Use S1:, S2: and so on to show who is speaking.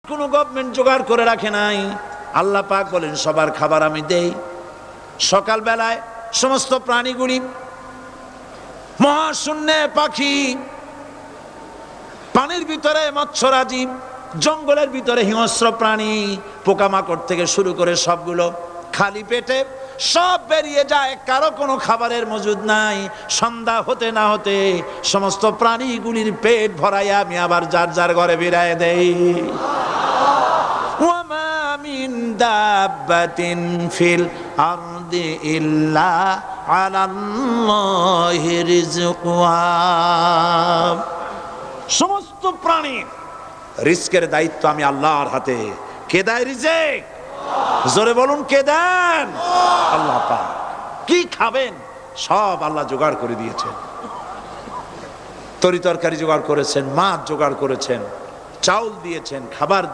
S1: কোনো গভর্নমেন্ট জোগাড় করে রাখে নাই। আল্লাহ পাক বলেন সবার খাবার আমি দেই। সকাল বেলায় সমস্ত প্রাণীগুলি, মহাশূন্যে পাখি, পানির ভিতরে মৎস্যরাজি, জঙ্গলের ভিতরে হিংস্র প্রাণী, পোকামাকড় থেকে শুরু করে সবগুলো খালি পেটে সব বেরিয়ে যায়, কারো কোনো খাবারের মজুদ নাই। সন্ধ্যা হতে না হতে সমস্ত প্রাণীগুলির পেট ভরাইয়া আমি আবার যার যার ঘরে ফিরাইয়া দেই। ওয়ামা মিন দাব্বাতিন ফিল আরদি ইল্লা আলাল্লাহি রিজকুহা। সমস্ত প্রাণীর রিজকের দায়িত্ব আমি আল্লাহর হাতে। কে দেয় রিজেক? জোরে বলুন, কে দেন? আল্লাহ পাক। কি খাবেন সব আল্লাহ জোগাড় করে দিয়েছেন। তরি তরকারি জোগাড় করেছেন, মাছ জোগাড় করেছেন, চাউল দিয়েছেন, খাবার